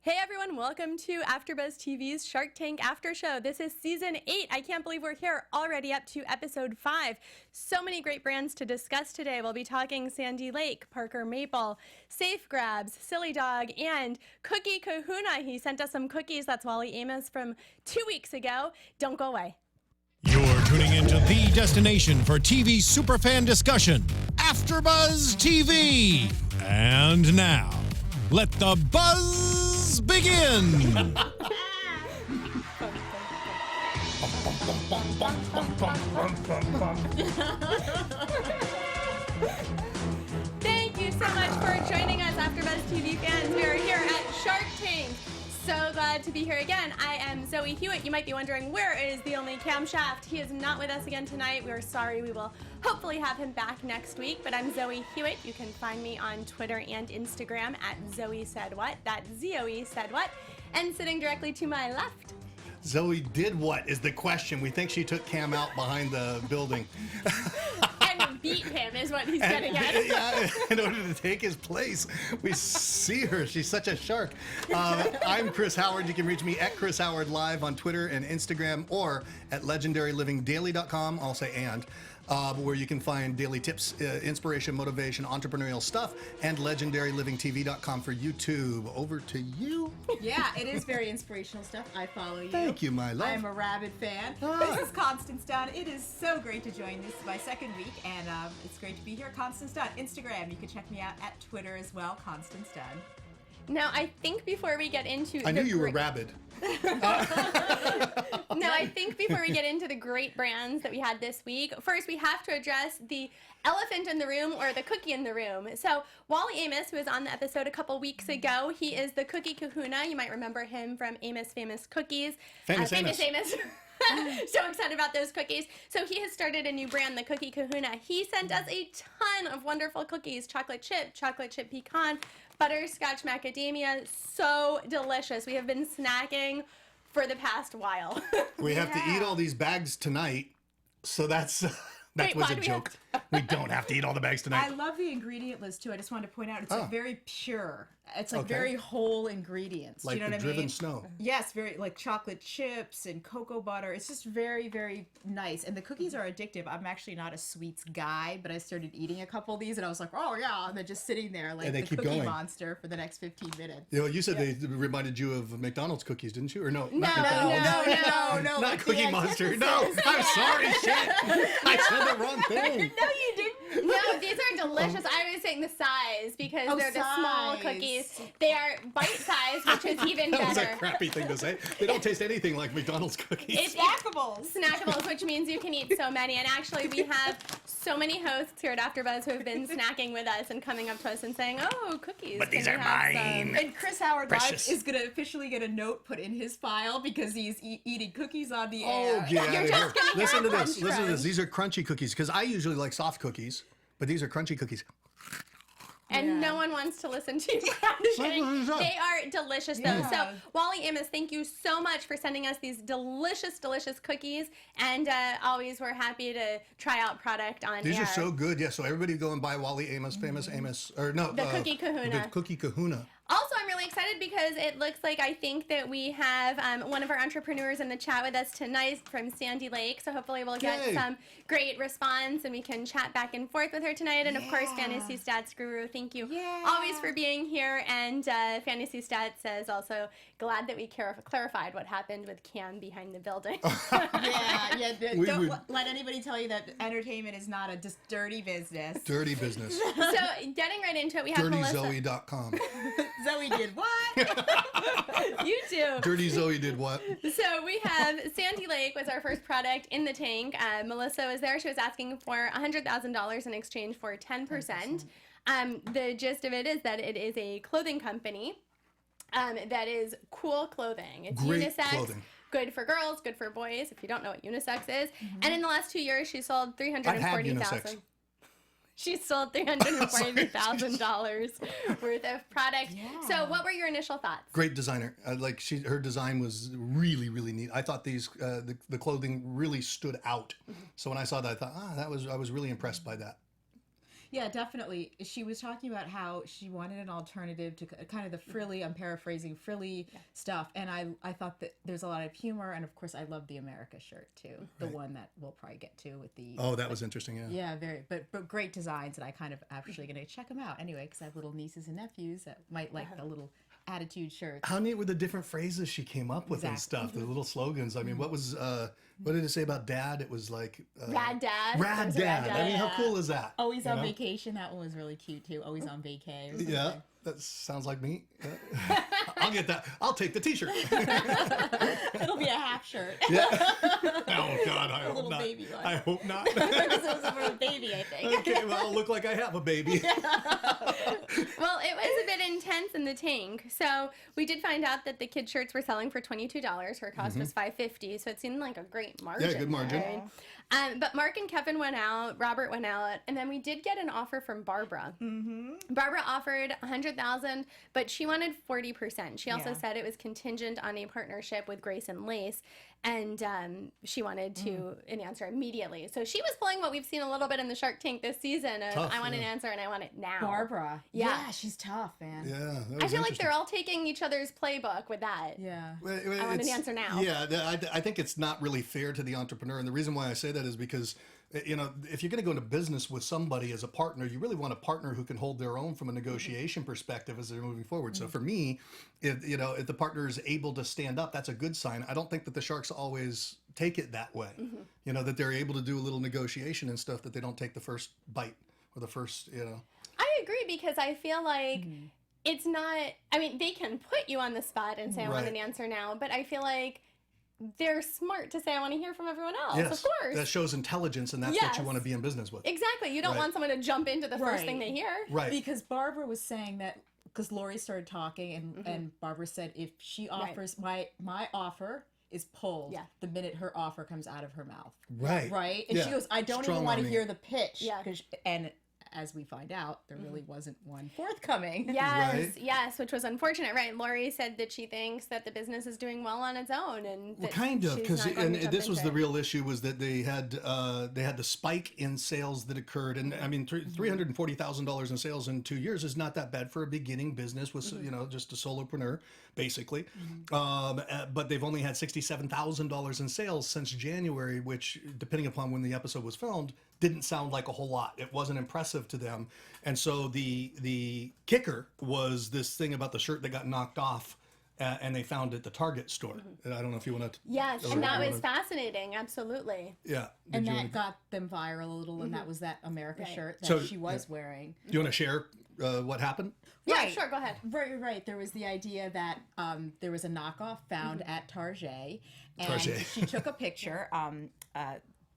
Hey everyone, welcome to AFTERBUZZ TV's Shark Tank After Show. This is Season 8. I can't believe we're here already up to Episode 5. So many great brands to discuss today. We'll be talking Sandy Lake, Parker Maple, Safe Grabs, Silly Dog, and Cookie Kahuna. He sent us some cookies. That's Wally Amos from 2 weeks ago. Don't go away. You're tuning into the destination for TV superfan discussion, AFTERBUZZ TV. And now, let the buzz begin. Thank you so much for joining us, AFTERBUZZ TV fans. We are here at Shark Tank. So glad to be here again. I am Zoe Hewitt. You might be wondering, where is the only camshaft? He is not with us again tonight. We are sorry. We will hopefully have him back next week. But I'm Zoe Hewitt. You can find me on Twitter and Instagram at Zoe Said What. That's Zoe Said What. And sitting directly to my left. Zoe did what is the question. We think she took Cam out behind the building. And beat him is what he's getting at. Yeah, in order to take his place. We see her. She's such a shark. I'm Chris Howard. You can reach me at Chris Howard Live on Twitter and Instagram or at legendarylivingdaily.com. I'll say where you can find daily tips, inspiration, motivation, entrepreneurial stuff, and legendarylivingtv.com for YouTube. Over to you. Yeah, it is very inspirational stuff. I follow you. Thank you, my love. I'm a rabid fan. This is Constance Dunn. It is so great to join. This is my second week, and it's great to be here. Constance Dunn. Instagram. You can check me out at Twitter as well. Constance Dunn. Now, I think before we get into I knew you were rabid. No, I think before we get into the great brands that we had this week, first we have to address the elephant in the room or the cookie in the room. So Wally Amos, who was on the episode a couple weeks ago, he is the Cookie Kahuna. You might remember him from Amos Famous Cookies. Famous Amos. So excited about those cookies. So he has started a new brand, the Cookie Kahuna. He sent us a ton of wonderful cookies, chocolate chip pecan, butterscotch macadamia. So delicious. We have been snacking for the past while. We have to eat all these bags tonight, so that Wait, was why a do we joke. We don't have to eat all the bags tonight. I love the ingredient list too. I just wanted to point out it's like very pure. It's like Okay. very whole ingredients. Like Do you know the what I driven mean? snow. Yes, very like chocolate chips and cocoa butter. It's just very, very nice. And the cookies are addictive. I'm actually not a sweets guy, but I started eating a couple of these and I was like, oh yeah, and they're just sitting there like And they the keep cookie going. monster for the next 15 minutes. You know, you said they reminded you of McDonald's cookies, didn't you? Or no? No, not McDonald's. no. Not like the Cookie Monster. No, antithesis. I'm sorry, shit. I said the wrong thing. No, you didn't. No, these are delicious. I was saying the size because Oh, they're the small size. cookies. They are bite-sized, which is even That was a better. crappy thing to say. They don't taste anything like McDonald's cookies. It's Snackables. snackables, which means you can eat so many. And actually, we have so many hosts here at AfterBuzz who have been snacking with us and coming up to us and saying, "Oh, cookies! But these can are we have mine." some?" And Chris Howard Live Precious. is going to officially get a note put in his file because he's eating cookies on the Oh, air. get out of here. just gonna Listen to have this. crunch Listen to this. crunch. These are crunchy cookies because I usually like soft cookies, but these are crunchy cookies. And Yeah. no one wants to listen to you crunching. They are delicious, though. Yeah. So, Wally Amos, thank you so much for sending us these delicious, delicious cookies. And always we're happy to try out product on These air. are so good. Yeah, so everybody go and buy Wally Amos, Famous Amos, or no. The Cookie Kahuna. The Cookie Kahuna. Also, I'm really excited because it looks like I think that we have one of our entrepreneurs in the chat with us tonight from Sandy Lake. So hopefully we'll get Yay. some great response and we can chat back and forth with her tonight. And of course, Yeah. Fantasy Stats Guru, thank you Yeah. always for being here. And Fantasy Stats says also, glad that we clarified what happened with Cam behind the building. Yeah. We Don't would- let anybody tell you that entertainment is not a just dirty business. Dirty business. So getting right into it, we have Melissa. DirtyZoe.com. Zoe did what? You too. Dirty Zoe did what? So we have Sandy Lake was our first product in the tank. Melissa was there. She was asking for $100,000 in exchange for 10%. The gist of it is that it is a clothing company that is cool clothing. It's Great unisex. clothing. Good for girls, good for boys, if you don't know what unisex is. And in the last 2 years, she sold I've had $340,000. unisex. She sold $340,000 worth of product. Yeah. So what were your initial thoughts? Great designer. Her design was really, really neat. I thought the clothing really stood out. So when I saw that, I thought, I was really impressed by that. Yeah, definitely. She was talking about how she wanted an alternative to kind of the frilly, I'm paraphrasing, frilly stuff. And I thought that there's a lot of humor. And of course, I love the America shirt too. The one that we'll probably get to with the. Oh, that was interesting. Yeah. Yeah, very. But great designs. And I kind of actually going to check them out anyway, because I have little nieces and nephews that might like the little attitude shirts. How neat were the different phrases she came up with and stuff, the little slogans. I mean, what did it say about dad? It was like Rad Dad. Rad There's a Dad. I mean, how cool is that? Always You on know? vacation. That one was really cute too. Always on vacay. Yeah, that sounds like me. Yeah. I'll get that. I'll take the T-shirt. It'll be a half shirt. Yeah. Oh God, I hope little not. baby one. I hope not. Because it was for a baby, I think. Okay, well, I'll look like I have a baby. Well, it was a bit intense in the tank. So we did find out that the kid shirts were selling for $22. Her cost was $5.50, so it seemed like a great margin. Yeah, good margin. Right? But Mark and Kevin went out, Robert went out, and then we did get an offer from Barbara. Barbara offered $100,000, but she wanted 40%. She also said it was contingent on a partnership with Grace and Lace, and she wanted to an answer immediately. So she was pulling what we've seen a little bit in the Shark Tank this season of Tough, I want an yeah. answer and I want it now. Barbara. Yeah. She's tough, man. Yeah, that was I feel like interesting. they're all taking each other's playbook with that. Yeah. Well, I want an it's- answer now. Yeah, I think it's not really fair to the entrepreneur, and the reason why I say that is because, you know, if you're going to go into business with somebody as a partner, you really want a partner who can hold their own from a negotiation perspective as they're moving forward. So for me, if the partner is able to stand up, that's a good sign. I don't think that the Sharks always take it that way. You know, that they're able to do a little negotiation and stuff, that they don't take the first bite or the first, I agree because I feel like it's not, I mean, they can put you on the spot and say, I want Right. an answer now, but I feel like they're smart to say, I want to hear from everyone else. yes, Of course. that shows intelligence, and that's what you Yes. want to be in business with. Exactly. You don't Right. want someone to jump into the first Right. thing they hear. Right. Because Barbara was saying that, because Lori started talking and Barbara said, if she offers, my offer is pulled Yeah. the minute her offer comes out of her mouth. Right. Right? And Yeah. she goes, I don't Strong even want to arming hear it. the pitch. Yeah. And as we find out, there really wasn't one forthcoming. Yes, Right. yes, which was unfortunate, right? Lori said that she thinks that the business is doing well on its own, and Well, that kind of, she's because not going to jump this was into the it. real issue, was that they had the spike in sales that occurred, and I mean $340,000 in sales in 2 years is not that bad for a beginning business with just a solopreneur basically, but they've only had $67,000 in sales since January, which depending upon when the episode was filmed didn't sound like a whole lot. It wasn't impressive to them, and so the kicker was this thing about the shirt that got knocked off. And they found it at the Target store. And I don't know if you want to. Yes, or and that you was wanna- fascinating, absolutely. Yeah. And Did you that wanna- got them viral a little, and that was that America Right. shirt that So- she was wearing. Do you want to share what happened? Yeah, Right. sure, go ahead. Right. There was the idea that there was a knockoff found at Target, and Target. she took a picture.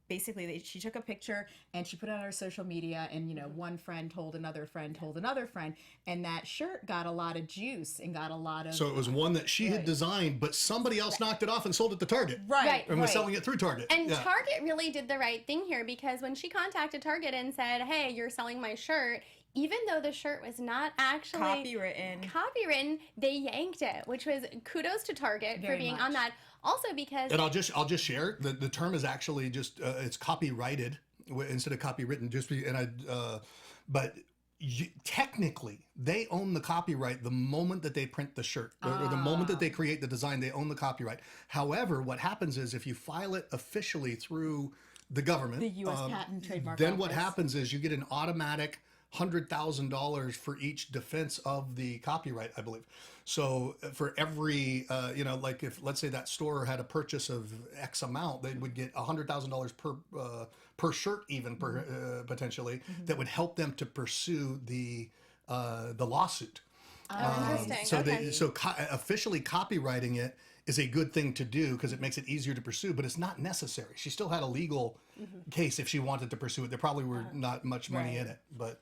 Basically, she took a picture and she put it on her social media, and one friend told another friend told another friend, and that shirt got a lot of juice and got a lot of So it was one that she had Right. designed, but somebody else knocked it off and sold it to Target. Right. And was selling it through Target. And Yeah. Target really did the right thing here, because when she contacted Target and said, hey, you're selling my shirt, even though the shirt was not actually copywritten, they yanked it, which was kudos to Target for Very being much. on that. Also because And I'll just share the term is actually just it's copyrighted instead of copywritten. But technically they own the copyright the moment that they print the shirt or the moment that they create the design. They own the copyright. However, what happens is if you file it officially through the government, the U.S. Patent and Trademark then what Office. happens is you get an automatic $100,000 for each defense of the copyright, I believe. So for every, like if let's say that store had a purchase of X amount, they would get $100,000 per shirt, even potentially, that would help them to pursue the lawsuit. interesting. So Okay. officially copywriting it is a good thing to do because it makes it easier to pursue, but it's not necessary. She still had a legal case if she wanted to pursue it. There probably were not much money in it, but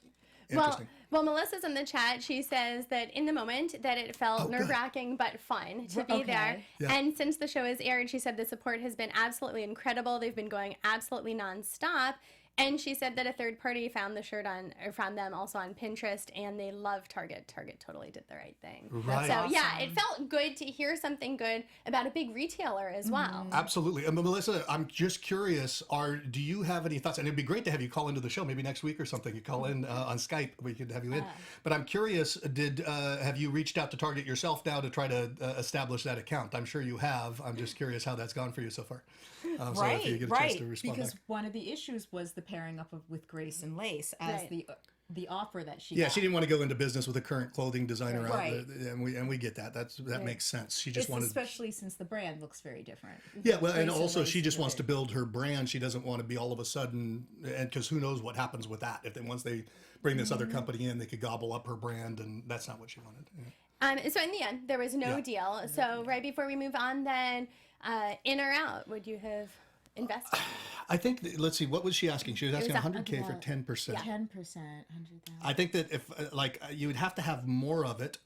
interesting. Well, Melissa's in the chat. She says that in the moment that it felt good. nerve-wracking but fun to be Okay. there. Yeah. And since the show has aired, she said the support has been absolutely incredible. They've been going absolutely nonstop. And she said that a third party found the shirt found them also on Pinterest, and they love Target. Target totally did the right thing. Right. So yeah, it felt good to hear something good about a big retailer as well. Absolutely. And Melissa, I'm just curious, do you have any thoughts? And it'd be great to have you call into the show, maybe next week or something. You call in on Skype, we could have you in. But I'm curious, have you reached out to Target yourself now to try to establish that account? I'm sure you have. I'm just curious how that's gone for you so far. So if you get a chance to respond because back. one of the issues was the pairing up with Grace and Lace as the offer that she Yeah, got. she didn't want to go into business with a current clothing designer out Right. there, and we get that. That makes sense. She just wanted, especially since the brand looks very different. yeah. Well, and Grace and also Lace she just is wants it. to build her brand. She doesn't want to be all of a sudden, and because who knows what happens with that? If once they bring this other company in, they could gobble up her brand, and that's not what she wanted. Yeah. So in the end, there was no deal. So right before we move on, then in or out, would you have invested? I think, let's see, what was she asking? She was asking 100K for 10%. 10%, 100,000. I think that if, you would have to have more of it,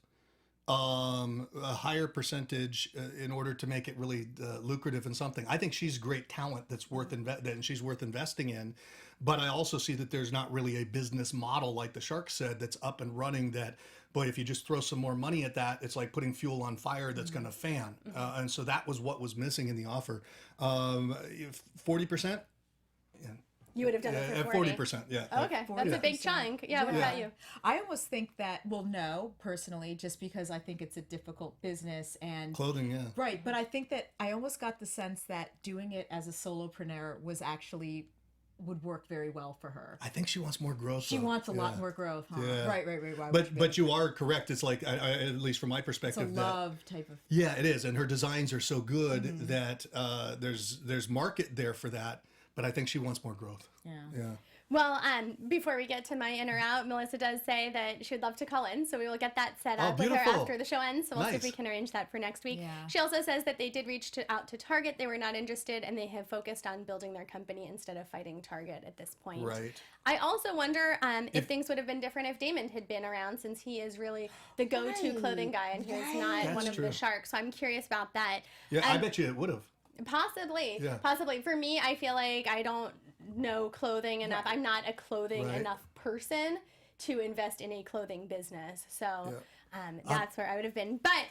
a higher percentage in order to make it really lucrative in something. I think she's great talent that's worth and she's worth investing in. But I also see that there's not really a business model, like the Shark said, that's up and running that, boy, if you just throw some more money at that, it's like putting fuel on fire that's going to fan. And so that was what was missing in the offer. 40%? You would have done it for 40%, yeah. Okay, that's a big chunk. Yeah, what about you? I almost think that, well, no, personally, just because I think it's a difficult business and Clothing, yeah. right. But I think that I almost got the sense that doing it as a solopreneur would work very well for her. I think she wants more growth. She wants a lot more growth, huh? Yeah. Right. Why would But you are correct. It's like, at least from my it's a perspective, love type of. yeah, it is, and her designs are so good that there's market there for that. But I think she wants more growth. Yeah. Well, before we get to my in or out, Melissa does say that she would love to call in, so we will get that set up with her beautiful. after the show ends. So we'll see if Nice. we can arrange that for next week. Yeah. She also says that they did reach out to Target. They were not interested, and they have focused on building their company instead of fighting Target at this point. Right. I also wonder if things would have been different if Damon had been around, since he is really the go-to clothing guy, and he is not That's one of true. the Sharks. So I'm curious about that. Yeah, I bet you it would have. Possibly. Yeah. Possibly. For me, I feel like I don't know clothing enough. I'm not a clothing Right. enough person to invest in a clothing business. So that's where I would have been. But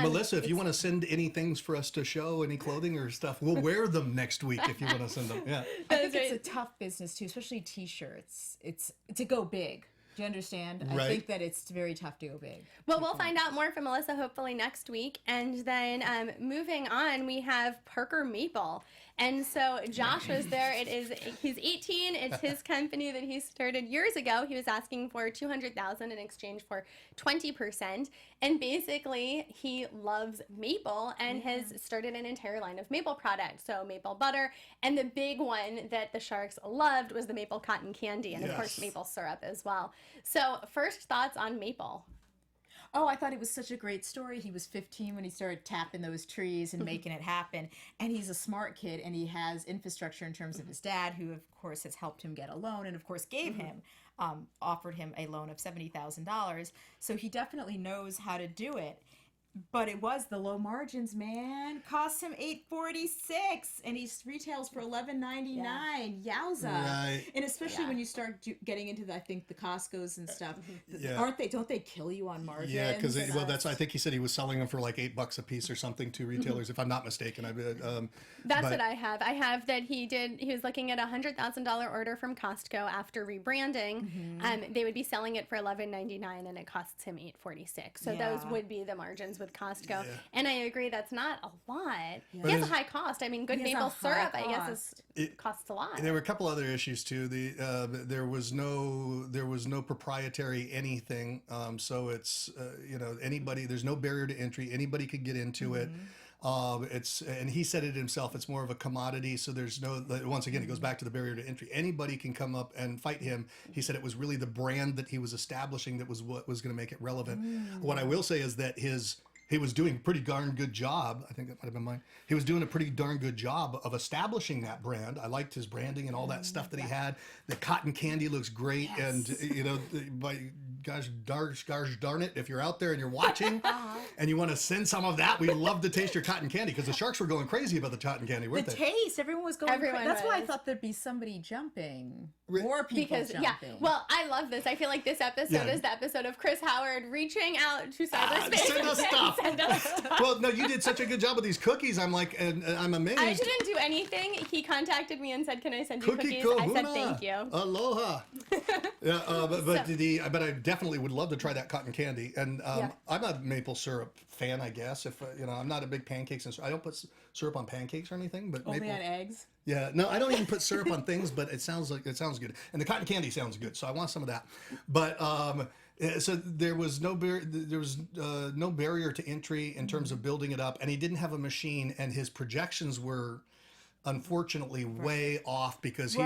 Melissa, if you want to send any things for us to show, any clothing or stuff, we'll wear them next week if you want to send them. Yeah. I think it's a tough business too, especially T-shirts. It's to go big. Do you understand? I Right. think that it's very tough to go big. well, we'll find out more from Melissa hopefully next week. And then moving on, we have Parker Maple. And so Josh was there. He's 18. It's his company that he started years ago. He was asking for $200,000 in exchange for 20%. And basically, he loves maple and has started an entire line of maple products. So maple butter, and the big one that the Sharks loved was the maple cotton candy, and of course Yes. maple syrup as well. So first thoughts on maple. Oh, I thought it was such a great story. He was 15 when he started tapping those trees and making it happen. And he's a smart kid, and he has infrastructure in terms of his dad, who, of course, has helped him get a loan and, of course, offered him a loan of $70,000. So he definitely knows how to do it. But it was the low margins, man. Cost him $846, and he retails for $11.99. Yowza! Right. And especially when you start getting into, I think, the Costco's and stuff. Yeah. Don't they kill you on margins? Yeah, because I think he said he was selling them for like $8 a piece or something to retailers, if I'm not mistaken. That's what I have. I have that he was looking at a $100,000 order from Costco after rebranding. They would be selling it for $11.99, and it costs him $846. So those would be the margins with Costco. And I agree, that's not a lot. He has a high cost. I mean, good He has maple a high syrup, I guess, costs a lot. There were a couple other issues too. There was no proprietary anything. So it's anybody. There's no barrier to entry. Anybody could get into it. And he said it himself. It's more of a commodity. So there's no. Once again, it goes back to the barrier to entry. Anybody can come up and fight him. He said it was really the brand that he was establishing that was what was going to make it relevant. What I will say is that his he was doing a pretty darn good job. I think that might have been mine. He was doing a pretty darn good job of establishing that brand. I liked his branding and all that stuff that he had. The cotton candy looks great. Yes. And, you know, by gosh darn it, if you're out there and you're watching and you want to send some of that, we'd love to taste your cotton candy, because the sharks were going crazy about the cotton candy, weren't The they? taste, everyone was going Everyone crazy. That's why I was. thought there'd be somebody jumping. More people Because jumping. well, I love this. I feel like this episode is the episode of Chris Howard reaching out to cyberspace Send and us saying, stuff. Send us stuff. Well, no, you did such a good job with these cookies. I'm like, and I'm amazed. I didn't do anything. He contacted me and said, "Can I send you Cookie cookies?" Kahuna. I said, "Thank you." Aloha. Yeah, but I definitely would love to try that cotton candy. And I'm a maple syrup fan, I guess. If you know, I'm not a big pancakes and I don't put syrup on pancakes or anything. But Only maple, on eggs. yeah, no, I don't even put syrup on things. But it sounds good, and the cotton candy sounds good. So I want some of that. But so there was no no barrier to entry in terms of building it up, and he didn't have a machine, and his projections were unfortunately way off, because he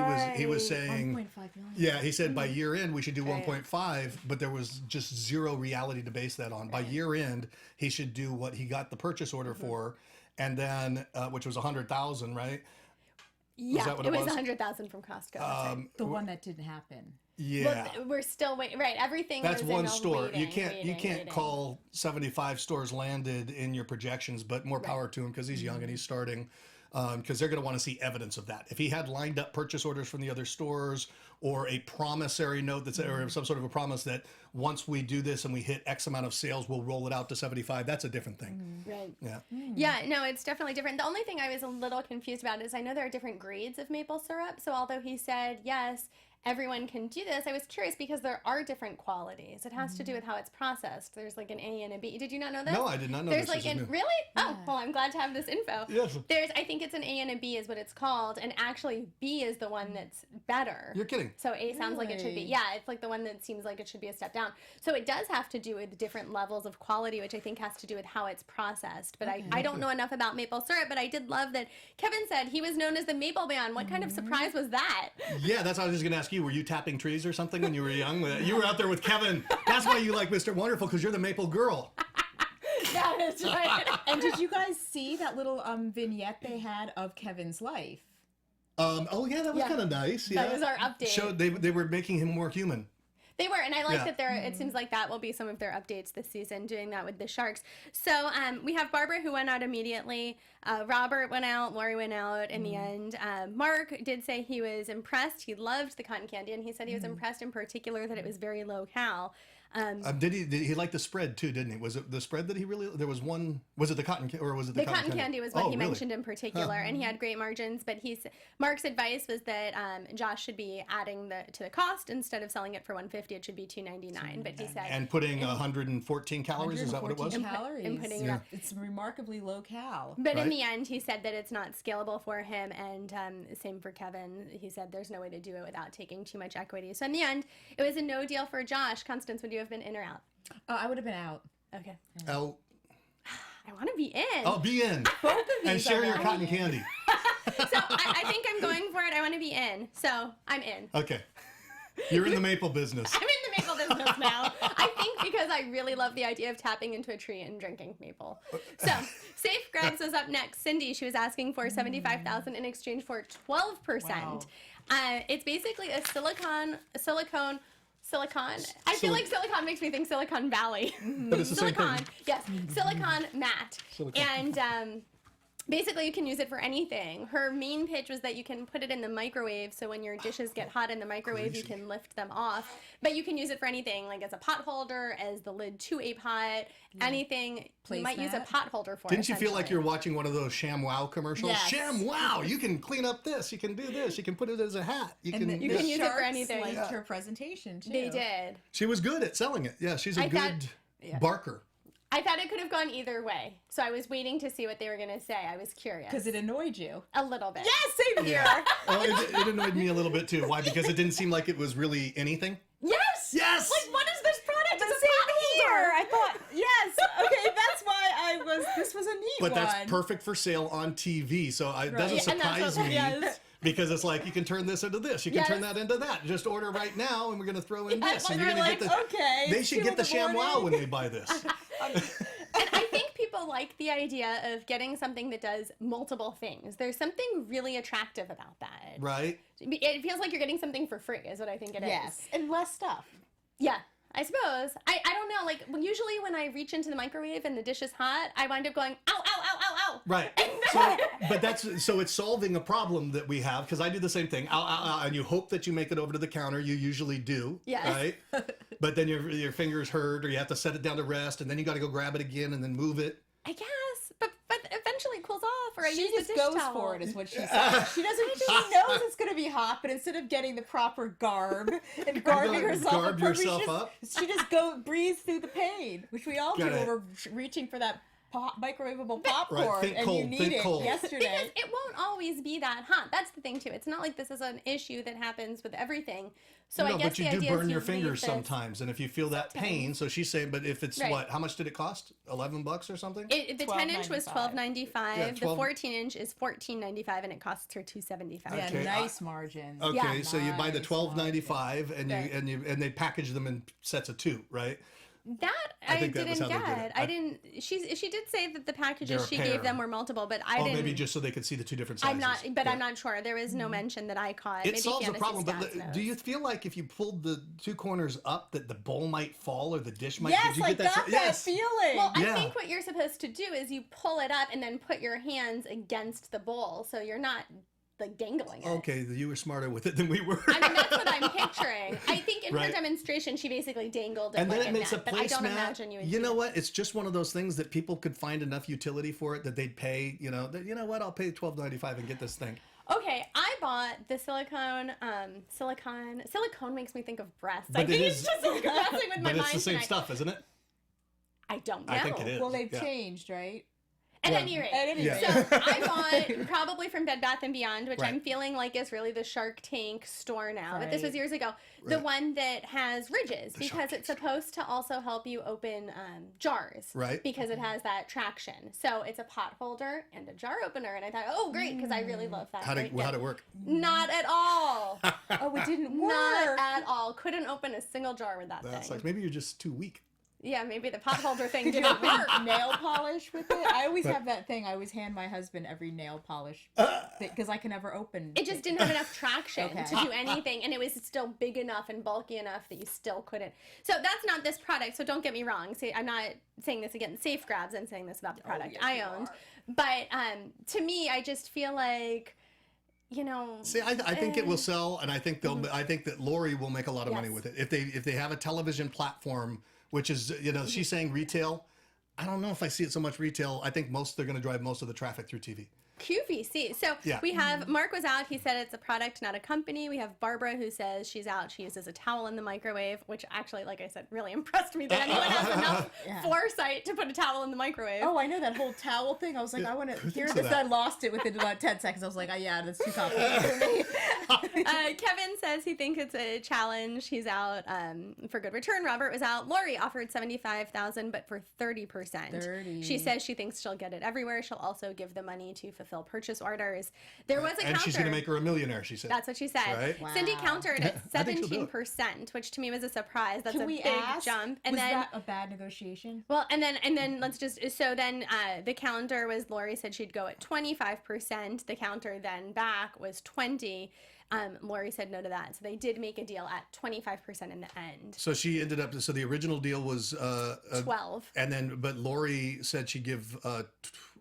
was saying 1.5 million. yeah, he said by year end we should do 1.5, but there was just zero reality to base that on. By year end he should do what he got the purchase order for, and then which was 100,000, right? Yeah, that what it it was was? 100,000 from Costco. that's right. The one that didn't happen. Yeah. Well, we're still waiting. Right, everything. That's was one in a store. You waiting. can't call 75 stores landed in your projections, but more power to him, because he's young and he's starting. Because they're going to want to see evidence of that. If he had lined up purchase orders from the other stores, or a promissory note that's or some sort of a promise that once we do this and we hit X amount of sales, we'll roll it out to 75. That's a different thing. Right. Yeah. Yeah, no, it's definitely different. The only thing I was a little confused about is I know there are different grades of maple syrup. So although he said, yes, everyone can do this, I was curious because there are different qualities. It has to do with how it's processed. There's like an A and a B. Did you not know this? No, I did not know There's this. like This is an new. really? Oh, well, I'm glad to have this info. Yes. I think it's an A and a B is what it's called, and actually B is the one that's better. You're kidding. So A sounds like it should be. Really? Yeah, it's like the one that seems like it should be a step down. So it does have to do with different levels of quality, which I think has to do with how it's processed. But I don't know enough about maple syrup, but I did love that Kevin said he was known as the Maple Man. What kind of surprise was that? Yeah, that's what I was just going to ask you. Were you tapping trees or something when you were young? You were out there with Kevin. That's why you like Mr. Wonderful, because you're the maple girl. That is right. And did you guys see that little vignette they had of Kevin's life? Oh yeah, that was kind of nice. Yeah. That was our update. Showed they were making him more human. They were, and I like Yeah. that it seems like that will be some of their updates this season, doing that with the Sharks. So we have Barbara, who went out immediately. Robert went out. Lori went out in the end. Mark did say he was impressed. He loved the cotton candy, and he said he was impressed in particular that it was very low cal. Did he like the spread too? Didn't he? Was it the spread that he really? There was one. Was it the cotton or was it The cotton candy was what he really? mentioned in particular, and he had great margins. But Mark's advice was that Josh should be adding to the cost instead of selling it for $150. It should be $299. But he said And putting 114 calories. Is that what it was? 114 calories. and putting Yeah. It's remarkably low cal. But in Right. the end, he said that it's not scalable for him, and same for Kevin. He said there's no way to do it without taking too much equity. So in the end, it was a no deal for Josh. Constance, would you have been in or out? I would have been out. Okay. Oh, I want to be in. I'll be in. And share your cotton candy. So I think I'm going for it. I want to be in. So I'm in. Okay. You're in the maple business. I'm in the maple business now. I think because I really love the idea of tapping into a tree and drinking maple. So Safe Grabs was up next. Cindy, she was asking for $75,000 in exchange for 12%. Wow. It's basically a silicone. I feel like silicone makes me think Silicon Valley. But it's the same Silicon, thing. yes, silicon mat. Silicone. And basically you can use it for anything. Her main pitch was that you can put it in the microwave, so when your dishes get hot in the microwave, you can lift them off. But you can use it for anything, like as a pot holder, as the lid to a pot, anything you might use a Placemat. pot holder for. Didn't you feel like essentially. you're watching one of those ShamWow commercials? Yes. ShamWow! You can clean up this. You can do this. You can put it as a hat. You can You can use it for Sharks anything. liked Yeah. her presentation too. They did. She was good at selling it. Yeah, she's a I thought- good barker. I thought it could have gone either way, so I was waiting to see what they were going to say. I was curious. Because it annoyed you. A little bit. Yes, same here. Oh, it annoyed me a little bit too. Why? Because it didn't seem like it was really anything. Yes! Yes! Like, what is this product? The It's a same pot holder. here. I thought, yes. Okay, that's why this was a neat But one. that's perfect for sale on TV, so it doesn't Yeah, and that's surprise what- me. yes. Because it's like, you can turn this into this, you can Yes. turn that into that. Just order right now, and we're going to throw in Yes, this. And we're you're gonna like, get the, okay, they should get the 2 in the ShamWow morning. when they buy this. And I think like the idea of getting something that does multiple things. There's something really attractive about that. Right. It feels like you're getting something for free, is what I think it is. Yes, and less stuff. Yeah, I suppose. I don't know. Like, usually when I reach into the microwave and the dish is hot, I wind up going, ow, ow, ow, ow, ow. Right. So it's solving a problem that we have, because I do the same thing. Ow, ow, ow, and you hope that you make it over to the counter. You usually do. Yes. Right. But then your fingers hurt, or you have to set it down to rest, and then you got to go grab it again and then move it. I guess, but eventually it cools off, or I She use just the dish goes towel. for it, is what she said. She doesn't. She knows it's going to be hot, but instead of getting the proper garb and garbing herself, garb yourself up? She just breathes through the pain, which we all do when we're reaching for that microwavable popcorn, Right, think and cold, you need think it cold. yesterday. Because it won't always be that hot. That's the thing too. It's not like this is an issue that happens with everything. So No, I guess but you the do idea burn is your you fingers leave this- sometimes, and if you feel that pain, so she's saying, but if it's Right. what? How much did it cost? $11 or something? The 10-inch was $12.95. Yeah, The 12 14-inch is $14.95, and it costs her $2.75. Yeah, Okay, nice margins. Okay, Yeah. so you buy the Nice $12.95, and Right. and they package them in sets of 2, right? That I think that was didn't how they did get. it. I didn't. She did say that the packages They're a she pair. gave them were multiple, but I Oh, didn't. maybe just so they could see the 2 different sizes. I'm not, but Yeah. I'm not sure. There was no mention that I caught. It Maybe solves the Fantasy problem, but Stats knows. do you feel like if you pulled the 2 corners up, that the bowl might fall or the dish might? Yes, did you I get that? got that Yes. feeling. Well, Yeah. I think what you're supposed to do is you pull it up and then put your hands against the bowl, so you're not like dangling it. Okay, you were smarter with it than we were. I mean, that's what I'm picturing. I think in her Right. demonstration, she basically dangled it And then like it makes a net, but I placemat. don't imagine you would You do know that. what? It's just one of those things that people could find enough utility for it that they'd pay. You know, that, you know what? I'll pay $12.95 and get this thing. Okay, I bought the silicone makes me think of breasts. But I think it it's is- just like messing with my But it's mind the same tonight. stuff, isn't it? I don't know. I think it is. Well, they've Yeah. changed, right? At Well, any rate. At any Yeah. rate. So I bought probably from Bed Bath & Beyond, which I'm Right. feeling like is really the Shark Tank store now. But this was Right. years ago. The Right. one that has ridges, Shark because Tank it's supposed to also help you open jars. Right. Because it has that traction. So it's a pot holder and a jar opener. And I thought, oh, great, because I really love that. How'd right it work? Not at all. Oh, it didn't work. Not at all. Couldn't open a single jar with that That's thing. like, maybe you're just too weak. Yeah, maybe the pot holder thing Did you didn't work. put nail polish with it? I always have that thing. I always hand my husband every nail polish because I can never open. It just didn't have enough traction Okay. to do anything, and it was still big enough and bulky enough that you still couldn't. So that's not this product, so don't get me wrong. See, I'm not saying this against Safe Grabs. I'm saying this about the product yes, I you owned. are. But to me, I just feel like, you know... See, I think it will sell, and I think I think that Lori will make a lot of money Yes. with it if they have a television platform, which is, you know, she's saying retail. I don't know if I see it so much retail. I think they're going to drive most of the traffic through TV. QVC. So Yeah. we have, Mark was out, he said it's a product, not a company. We have Barbara who says she's out, she uses a towel in the microwave, which actually, like I said, really impressed me that anyone has enough Yeah. foresight to put a towel in the microwave. Oh, I know that whole towel thing. I was like, I want to hear thinks of this. that? I lost it within about 10 seconds. I was like, oh, yeah, that's too complicated for me. Kevin says he thinks it's a challenge. He's out for good return. Robert was out. Lori offered $75,000, but for 30%. 30. She says she thinks she'll get it everywhere. She'll also give the money to fulfill purchase orders. There was a And counter. she's going to make her a millionaire, she said. That's what she said. Right? Wow. Cindy countered at I think she'll do it. 17%, which to me was a surprise. That's Can a we big ask? jump. And was then that a bad negotiation? well, and then let's just, so then the counter was, Lori said she'd go at 25%. The counter then back was 20. Lori said no to that. So they did make a deal at 25% in the end. So she ended up. So the original deal was 12. and then but Lori said she'd give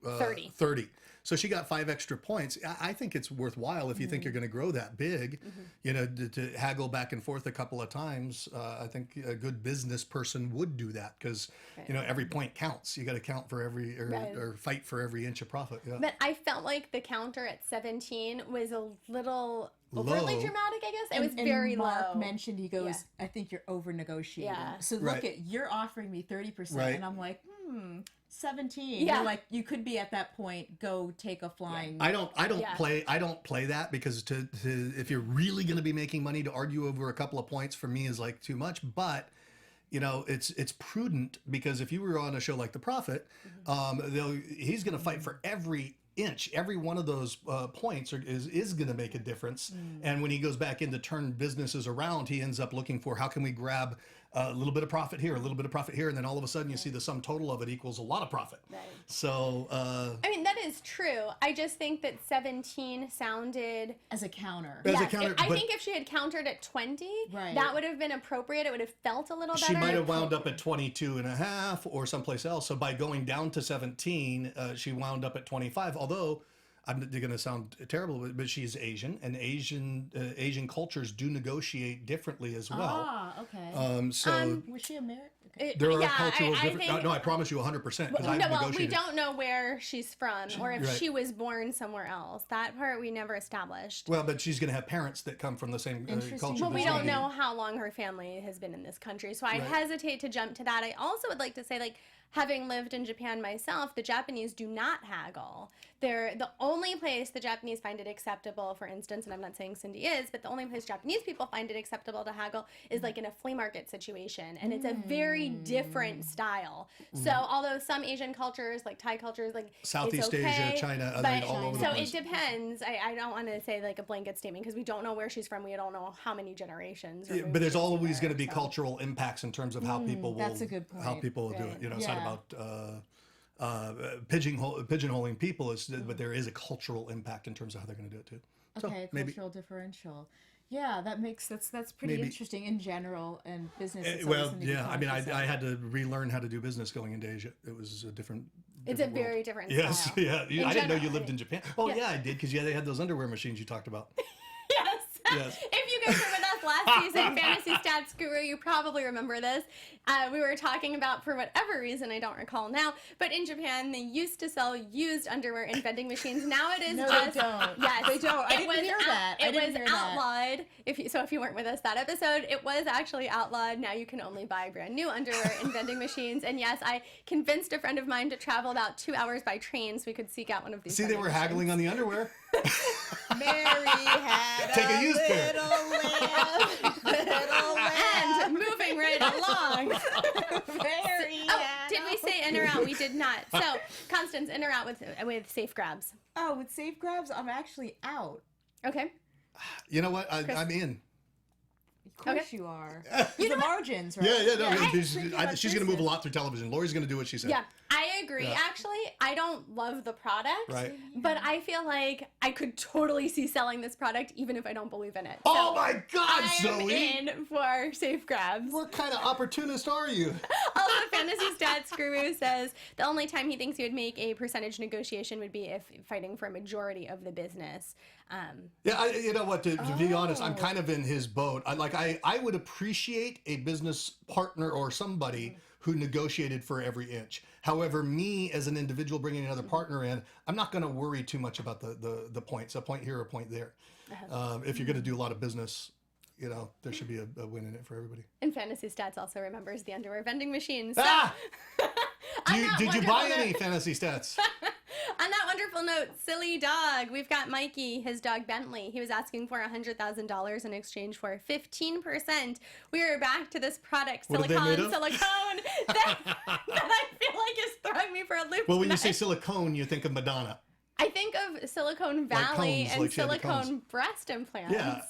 30. 30. So she got 5 extra points. I think it's worthwhile if you think you're going to grow that big, you know, to haggle back and forth a couple of times. I think a good business person would do that because, you know, every point counts. You got to count for every Right. or fight for every inch of profit. Yeah. But I felt like the counter at 17 was a little overly Low. dramatic, I guess. It was And very Mark low. mentioned, he goes, Yeah. I think you're over negotiating. Yeah. So look Right. at, you're offering me 30%. Right. And I'm like, 17. Yeah. You're like, you could be at that point, go take a flying. I don't Yeah. play that because to if you're really going to be making money, to argue over a couple of points for me is like too much. But you know, it's prudent because if you were on a show like The Prophet, he's going to fight for every inch. Every one of those points is going to make a difference. And when he goes back in to turn businesses around, he ends up looking for how can we grab a little bit of profit here, a little bit of profit here, and then all of a sudden you see the sum total of it equals a lot of profit. Right. So I mean, that is true. I just think that 17 sounded As a counter. As a Yes, counter, I but- think if she had countered at 20, Right. that would have been appropriate. It would have felt a little better. she might have wound up at 22 and a half or someplace else. So by going down to 17, she wound up at 25. Although I'm going to sound terrible, but she's Asian, and Asian cultures do negotiate differently as well. Ah, okay. Was she American? There are yeah, cultural I differences. think- No, I promise you 100% because I've No, well, we negotiated. don't know where she's from or if Right. she was born somewhere else. That part we never established. Well, but she's going to have parents that come from the same Interesting. culture. Well, we that's don't Indian. know how long her family has been in this country, so I Right. hesitate to jump to that. I also would like to say, like, having lived in Japan myself, the Japanese do not haggle. They're the only place the Japanese find it acceptable, for instance, and I'm not saying Cindy is, but the only place Japanese people find it acceptable to haggle is like in a flea market situation, and it's a very different style. So although some Asian cultures, like Thai cultures, like Southeast it's okay, Asia, China, but all over the so place. it depends. I don't want to say like a blanket statement because we don't know where she's from. We don't know how many generations. Yeah, but there's always going to be cultural impacts in terms of how people will. that's a good point. How people will do Right. it. You know, it's not Yeah. about pigeonholing people, but there is a cultural impact in terms of how they're going to do it too. So Okay, maybe. cultural differential. Yeah, that's pretty Maybe. interesting in general and business. It's always Well, something to be yeah. I mean, conscious I of. had to relearn how to do business going into Asia. It was a different. It's a different world. very different Yes, style. yeah. In I didn't know you general, lived in Japan. Oh, yeah, I did because they had those underwear machines you talked about. Yes. Yes. If you guys were with us last season, Fantasy Stats Guru, you probably remember this. We were talking about, for whatever reason, I don't recall now, but in Japan, they used to sell used underwear in vending machines. Now it is No, just... they don't. Yes. They don't. I It didn't was hear that. I It didn't was hear that. outlawed. If you weren't with us that episode, it was actually outlawed. Now you can only buy brand new underwear in vending machines. And yes, I convinced a friend of mine to travel about 2 hours by train so we could seek out one of these See, they vending were machines. haggling on the underwear. Mary had Take a used pair. little lamb, little lamb. And moving right along. Mary Oh, had did we say in or out? We did not. So, Constance, in or out with safe grabs? Oh, with safe grabs, I'm actually out. Okay. You know what? I'm in. Of course Okay. you are. The margins, right? Yeah, no, I she's think going about to move a business. lot through television. Lori's going to do what she said. Yeah, I agree. Yeah. Actually, I don't love the product, Right. but I feel like I could totally see selling this product even if I don't believe in it. Oh So my God, I am Zoe! in for safe grabs. What kind of opportunist are you? Also, Fantasy Stats Guru says the only time he thinks he would make a percentage negotiation would be if fighting for a majority of the business. Yeah, you know what? To be honest, I'm kind of in his boat. I would appreciate a business partner or somebody who negotiated for every inch. However, me as an individual bringing another partner in, I'm not going to worry too much about the points. A point here, a point there. If you're going to do a lot of business, you know, there should be a win in it for everybody. And Fantasy Stats also remembers the underwear vending machine. So, Ah! on that Did you wonderful buy note- any fantasy stats? On that wonderful note, silly dog. We've got Mikey, his dog Bentley. He was asking for $100,000 in exchange for 15%. We are back to this product, What are they made of? silicone, that I feel like is throwing me for a loop. Well, when you tonight. say silicone, you think of Madonna. I think of Silicon Valley cones, and like she had the silicone cones. breast implants. Yeah.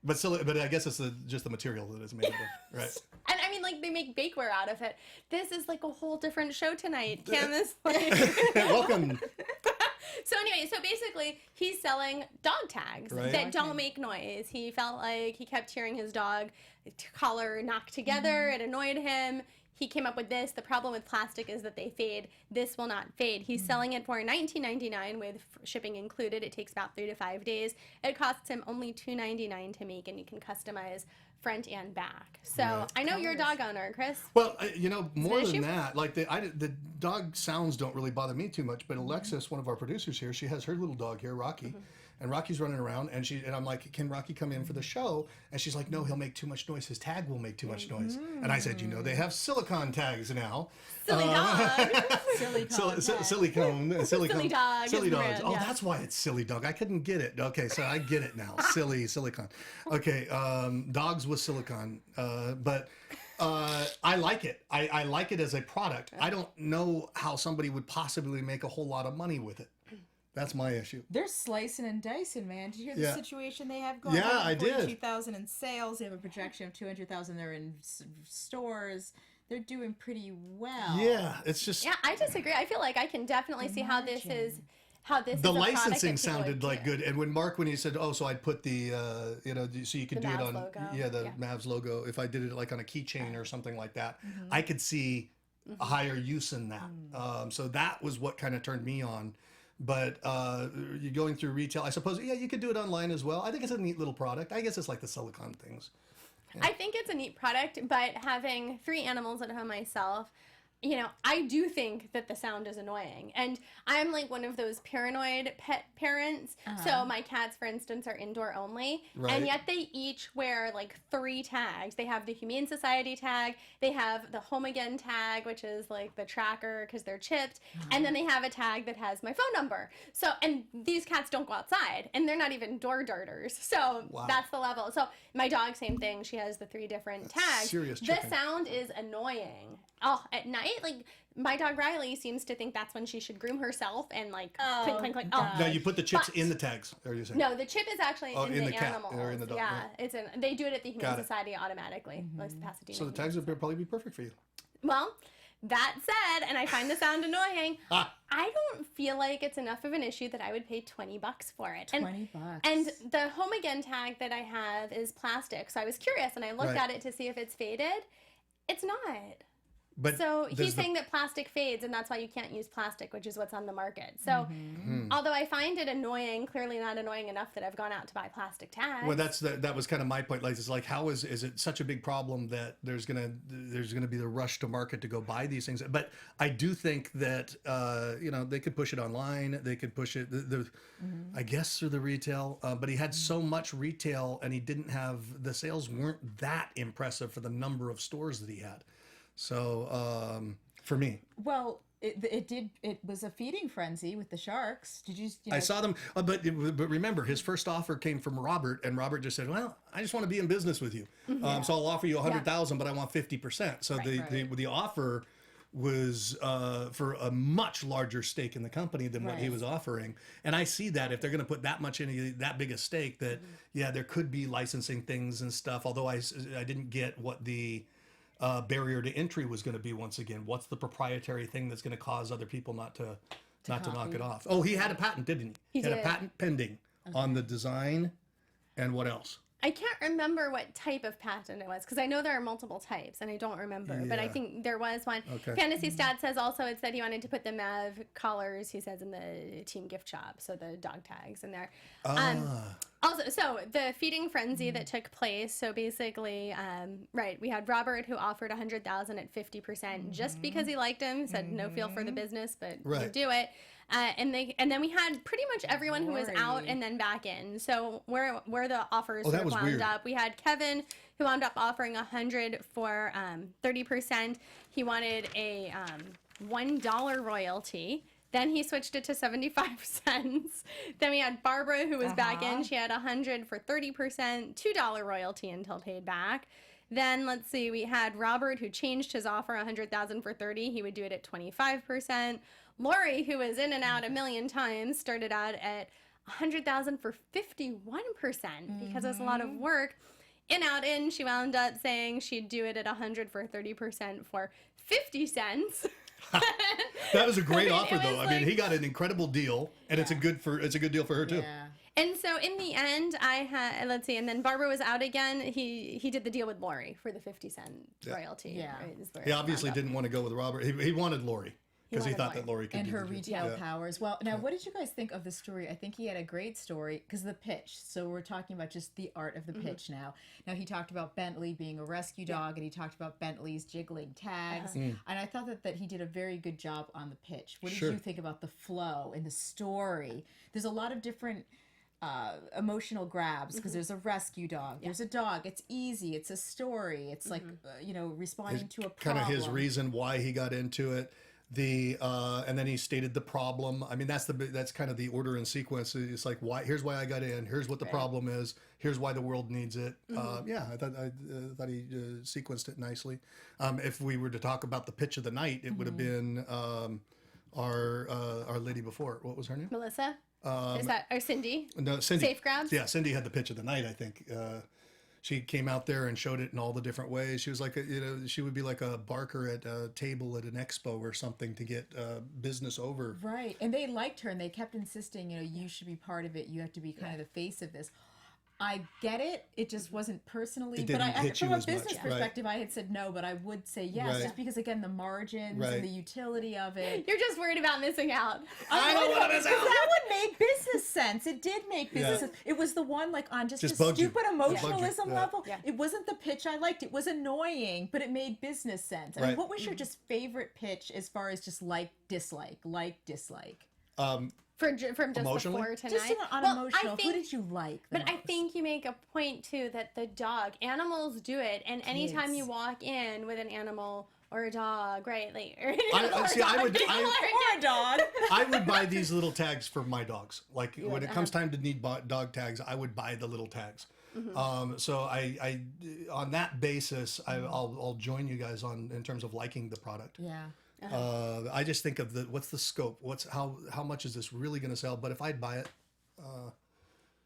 But I guess it's just the material that it's made of, right? And I mean, like, they make bakeware out of it. This is like a whole different show tonight. Cam is like... Welcome. So anyway, so basically, he's selling dog tags Right. that don't make noise. He felt like he kept hearing his dog collar knock together. It annoyed him. He came up with this. The problem with plastic is that they fade. This will not fade. He's selling it for $19.99 with shipping included. It takes about 3 to 5 days. It costs him only $2.99 to make, and you can customize front and back. So Right. I know you're a dog owner, Chris. Well, you know, more an than issue? that, like the dog sounds don't really bother me too much. But Alexis, one of our producers here, she has her little dog here, Rocky, and Rocky's running around, and I'm like, can Rocky come in for the show? And she's like, no, he'll make too much noise. His tag will make too much noise. And I said, you know, they have silicone tags now. Silly dog. Silicone. Silly dog Silly is the dogs. brand, Oh, yeah. that's why it's silly dog. I couldn't get it. Okay, so I get it now. Silly silicone. Okay, dogs with silicone. But I like it. I like it as a product. I don't know how somebody would possibly make a whole lot of money with it. That's my issue. They're slicing and dicing, man. Did you hear the Yeah. situation they have going on? Yeah, I did. 42,000 in sales. They have a projection of 200,000. They're in stores. They're doing pretty well. Yeah, it's just Yeah, I disagree. I feel like I can definitely see how this is. the is a product licensing that people sounded would like do. good. And when he said, "Oh, so I'd put the so you could The do it Mavs on logo. the Yeah. Mavs logo. If I did it like on a keychain or something like that, I could see a higher use in that. So that was what kind of turned me on. But you're going through retail, I suppose. Yeah, you could do it online as well. I think it's a neat little product. I guess it's like the silicone things. I think it's a neat product, but having 3 animals at home myself, you know, I do think that the sound is annoying. And I'm like one of those paranoid pet parents. So my cats, for instance, are indoor only. Right. And yet they each wear like 3 tags. They have the Humane Society tag. They have the Home Again tag, which is like the tracker because they're chipped. And then they have a tag that has my phone number. So, and these cats don't go outside. And they're not even door darters. So Wow. that's the level. So my dog, same thing. She has the 3 different tags. serious The chipping. sound is annoying. Oh, at night, like my dog Riley seems to think that's when she should groom herself and like clink, clink, clink. Oh, Now you put the chips But- in the tags, are you saying? no, the chip is actually Oh, in, in the the cat, animals. or in the dog, yeah, right. it's in. They do it at the Humane Got it. Society automatically. Most Pasadena. So the tags would probably be perfect for you. Well, that said, and I find the sound annoying. Ah. I don't feel like it's enough of an issue that I would pay $20 for it. And, $20. And the Home Again tag that I have is plastic, so I was curious and I looked Right. at it to see if it's faded. It's not. But So does he's the- saying that plastic fades, and that's why you can't use plastic, which is what's on the market. So, Hmm. although I find it annoying, clearly not annoying enough that I've gone out to buy plastic tags. Well, that was kind of my point. Like, it's like, how is it such a big problem that there's gonna be the rush to market to go buy these things? But I do think that they could push it online. They could push it, I guess, through the retail. But he had so much retail, and he didn't have the sales weren't that impressive for the number of stores that he had. So for me. Well, it was a feeding frenzy with the sharks. Did you know, I saw them, but remember, his first offer came from Robert, and Robert just said, "Well, I just want to be in business with you, so I'll offer you 100,000, but I want 50%." So the offer was for a much larger stake in the company than what he was offering, and I see that if they're going to put that much into that big a stake, that there could be licensing things and stuff. Although I didn't get what the barrier to entry was going to be. Once again, what's the proprietary thing that's going to cause other people not to knock it off? Oh, he had a patent, didn't he? He had a did. patent pending on the design, and what else? I can't remember what type of patent it was because I know there are multiple types and I don't remember, but I Yeah. think there was one. Okay. Fantasy Stat says also it said he wanted to put the Mav collars, he says, in the team gift shop, so the dog tags in there. Also, so the feeding frenzy that took place, so basically, we had Robert who offered 100,000 at 50% just because he liked him, said no feel for the business, but you Right. do it. And then we had pretty much everyone who was out Lori. and then back in. So where the offers Oh, that sort of was wound weird. up, we had Kevin who wound up offering 100 for 30%. He wanted a $1 royalty. Then he switched it to 75 cents. Then we had Barbara who was back in. She had 100 for 30%, $2 royalty until paid back. Then let's see, we had Robert who changed his offer 100,000 for 30. He would do it at 25%. Lori, who was in and out a million times, started out at 100,000 for 51% because it was a lot of work. In, out, in, she wound up saying she'd do it at 100 for 30% for 50 cents. That was a great I mean, offer, it though. was I mean, like- he got an incredible deal, and it's a good deal for her too. Yeah. And so in the end, I had, let's see, and then Barbara was out again. He did the deal with Lori for the 50-cent royalty. Yeah. Right, is where He it obviously wound up. didn't want to go with Robert. He wanted Lori because he wanted thought that Lori could And do her the job. retail Yeah. powers. Well, now, what did you guys think of the story? I think he had a great story because the pitch. So we're talking about just the art of the pitch now. Now, he talked about Bentley being a rescue dog, and he talked about Bentley's jiggling tags. And I thought that he did a very good job on the pitch. What did Sure. you think about the flow and the story? There's a lot of different emotional grabs because there's a rescue dog, there's a dog. It's easy. It's a story. It's like responding to a Kind problem. of his reason why he got into it. And then he stated the problem. I mean, that's kind of the order and sequence. It's like, here's why I got in. Here's what the problem is. Here's why the world needs it. I thought he sequenced it nicely. If we were to talk about the pitch of the night, it would have been, our lady before. What was her name? Melissa? Is that, or Cindy? No, Cindy. Safe Grabs? Yeah, Cindy had the pitch of the night, I think. She came out there and showed it in all the different ways. She was like, she would be like a barker at a table at an expo or something to get business over. Right. And they liked her and they kept insisting, you should be part of it. You have to be kind of the face of this. I get it. It just wasn't personally. It But didn't hit from you a as much, business right. perspective, I had said no, but I would say yes, Right. just because again the margins Right. and the utility of it. You're just worried about missing out. I don't want to miss out. That one made business sense. It did make business Yeah. sense. It was the one like on just a bugged you. stupid It bugged you, emotionalism yeah. level. Yeah. It wasn't the pitch I liked. It was annoying, but it made business sense. I mean, Right. what was your just favorite pitch as far as just like dislike? From just Emotionally? before tonight. Just on Well, emotional. I Who think, did you like? the but I most? think you make a point too that the dog, animals do it, and anytime Kids. you walk in with an animal or a dog, right? Like, or, I would- or a dog. I would buy these little tags for my dogs. Like when it comes time to need dog tags, I would buy the little tags. So I on that basis, I'll join you guys in terms of liking the product. Yeah. I just think of what's the scope? How much is this really going to sell? But if I'd buy it,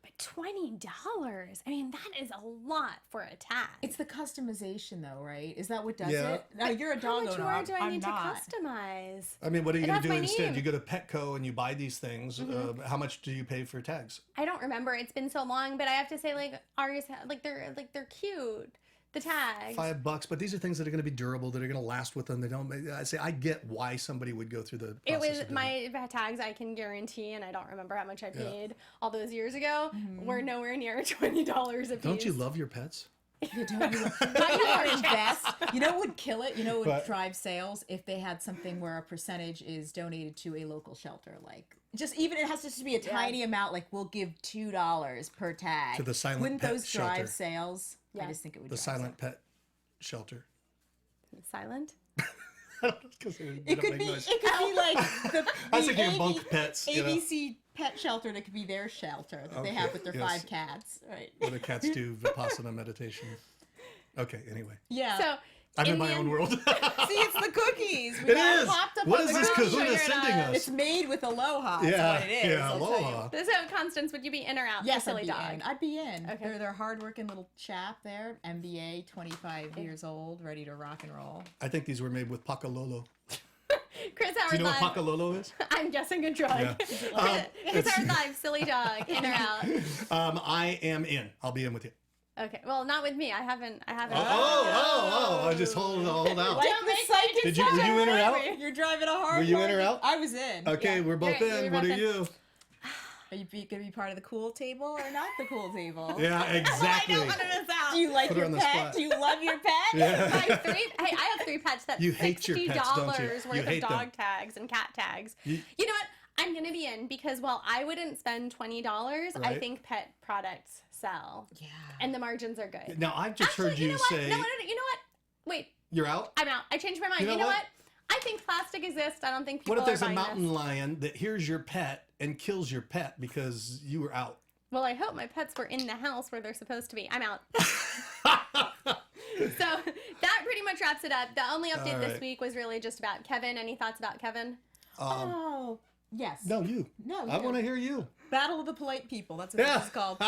But $20. I mean, that is a lot for a tag. It's the customization, though, right? Is that what does Yeah. it? Now you're a How dog much owner. more do I I'm need not. to customize? I mean, what are you It going has to do my instead? name. You go to Petco and you buy these things. How much do you pay for tags? I don't remember. It's been so long, but I have to say, like ours, they're cute. The tags. $5, but these are things that are going to be durable, that are going to last with them. They don't. I get why somebody would go through the process. It was of doing my tags. I can guarantee, and I don't remember how much I paid all those years ago. Were nowhere near $20 a piece. Don't you love your pets? You don't. You want to invest. You know what would kill it? You know what would But- drive sales? If they had something where a percentage is donated to a local shelter. Like, just even it has to just be a tiny amount. Like, we'll give $2 per tag. To the silent Wouldn't pet those drive shelter. sales? Yeah. I just think it would The drive silent pet shelter. Silent? Because It could be. It could be like the I was thinking of bunk pets. You know, ABC pet shelter. That could be their shelter that they have with their yes. 5 cats. Right. where the cats do vipassana meditation. Okay. Anyway, Yeah. So I'm in the my own end- world. See, it's the cookies. We It got is. hopped up What on is the this cookies. Kahuna Sugar sending it up. us? It's made with aloha. That's Yeah, what it is. yeah, I'll tell you. aloha. So, Constance, would you be in or out? Yes, for I'd silly be dog. in. I'd be in. Okay. They're hardworking little chap there, MBA, 25 years old, ready to rock and roll. I think these were made with pakalolo. Chris Do Howard you know Live. what pakalolo is? I'm guessing a drug. Yeah. Chris Howard Live, silly dog, in or out. I am in. I'll be in with you. Okay, well, not with me. I haven't. Oh! I just hold out. Like the psychic Did you? Were you in or out? You're driving a hard Were you in bargain. or out? I was in. Okay, Yeah. we're both You're in. What both are in. you? Are you going to be part of the cool table or not the cool table? Yeah, exactly. I don't want to miss out. Do you like Put her your on the pet? spot. Do you love your pet? Yeah. I have 3 pets. That's You hate your $60 pets, don't you? worth You of hate them. dog tags and cat tags. You know what? I'm gonna be in because while I wouldn't spend $20, I Right. think pet products sell. Yeah. And the margins are good. Now I've just Actually, heard you know what? say No, you know what? Wait, you're out. I'm out. I changed my mind. You You know know what? what? I think plastic exists. I don't think people What if there's are a buying mountain this. lion that hears your pet and kills your pet because you were out? Well, I hope my pets were in the house where they're supposed to be. I'm out. So that pretty much wraps it up. The only update All this right. week was really just about Kevin. Any thoughts about Kevin? Oh, yes. No, you. No, I you. want to hear you. Battle of the Polite People. That's what Yeah. this is called.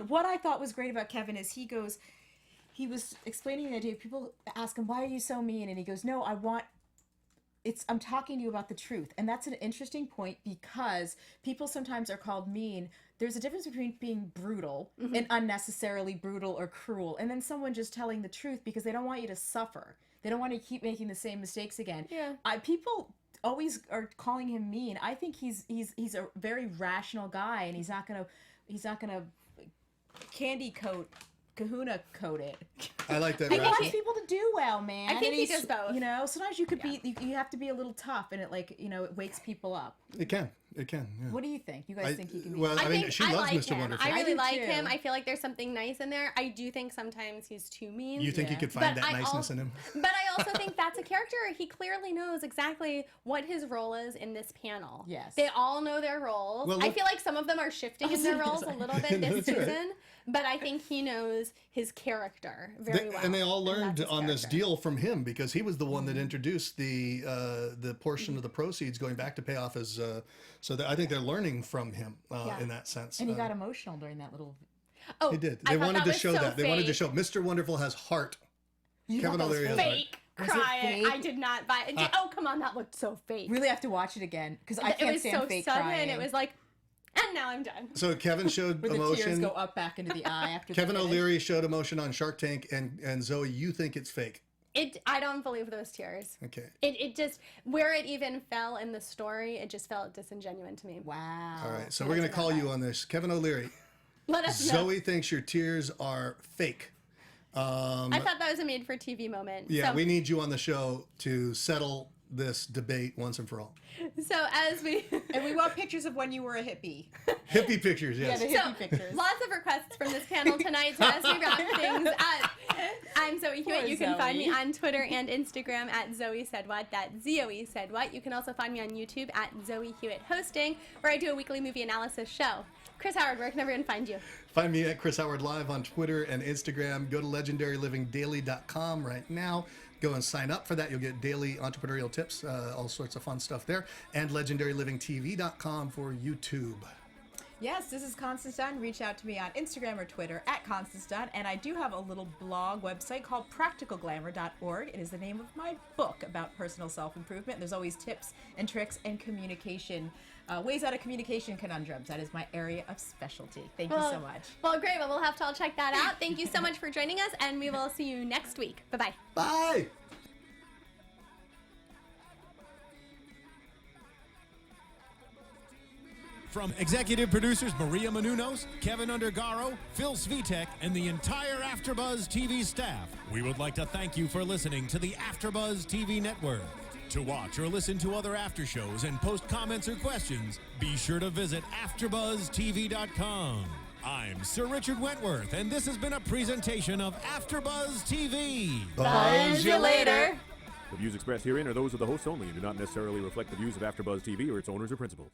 What I thought was great about Kevin is he was explaining the idea. People ask him, why are you so mean? And he goes, no, I'm talking to you about the truth. And that's an interesting point because people sometimes are called mean. There's a difference between being brutal and unnecessarily brutal or cruel. And then someone just telling the truth because they don't want you to suffer. They don't want you to keep making the same mistakes again. Yeah. People always are calling him mean. I think he's a very rational guy, and he's not gonna candy coat Kahuna coat it. I like that. He wants rational. people to do well, man. I think and he he's- does both. You know, sometimes you could be you have to be a little tough, and it it wakes people up. It can. It can. Yeah. What do you think? You guys think he can be? Well, I mean, think she I loves like Mr. him. Wonderful. I I really do like too. him. I feel like there's something nice in there. I do think sometimes he's too mean. You think you Yeah. could find But that I niceness in him? But I also think that's a character. He clearly knows exactly what his role is in this panel. Yes. They all know their roles. Well, I look- feel like some of them are shifting in their roles a little bit this That's right. season, but I think he knows his character very well. And they all learned that's his on this character. deal from him because he was the one that introduced the portion of the proceeds going back to pay off his. So I think they're learning from him Yeah. in that sense. And he got emotional during that little. Oh, He did. I They thought wanted that to was show so that. They wanted to fake. show Mr. Wonderful has heart. You Kevin thought that was O'Leary has heart. Fake. Was it Crying. fake? I did not buy it. Oh, come on. That looked so fake. Really have to watch it again because I It can't was stand so fake sudden. crying. It was like, and now I'm done. So Kevin showed where the tears emotion. go up back into the eye after. Kevin the finish. O'Leary showed emotion on Shark Tank, and Zoe, you think it's fake. I don't believe those tears. Okay. It just, where it even fell in the story, it just felt disingenuine to me. Wow. All right. So we're gonna call you on this, Kevin O'Leary. Let us know. Zoe thinks your tears are fake. I thought that was a made-for-TV moment. Yeah, so, we need you on the show to settle this debate once and for all. So as we... And we want pictures of when you were a hippie. Hippie pictures, Yeah, yes. the hippie pictures. Lots of requests from this panel tonight. So as we wrap things up, I'm Zoe Hewitt. Poor You can find me Zoe. on Twitter and Instagram at Zoe Said What. That's Zoe Said What. You can also find me on YouTube at Zoe Hewitt Hosting, where I do a weekly movie analysis show. Chris Howard, where can everyone find you? Find me at Chris Howard Live on Twitter and Instagram. Go to legendarylivingdaily.com right now. Go and sign up for that. You'll get daily entrepreneurial tips, all sorts of fun stuff there. And legendarylivingtv.com for YouTube. Yes, this is Constance Dunn. Reach out to me on Instagram or Twitter at Constance Dunn. And I do have a little blog website called practicalglamour.org. It is the name of my book about personal self-improvement. There's always tips and tricks and communication, ways out of communication conundrums. That is my area of specialty. Thank you so much. Well, great. Well, we'll have to all check that out. Thank you so much for joining us, and we will see you next week. Bye-bye. Bye! From executive producers Maria Menounos, Kevin Undergaro, Phil Svitek, and the entire AfterBuzz TV staff, we would like to thank you for listening to the AfterBuzz TV network. To watch or listen to other after shows and post comments or questions, be sure to visit AfterBuzzTV.com. I'm Sir Richard Wentworth, and this has been a presentation of AfterBuzz TV. Buzz you later. The views expressed herein are those of the hosts only and do not necessarily reflect the views of AfterBuzz TV or its owners or principals.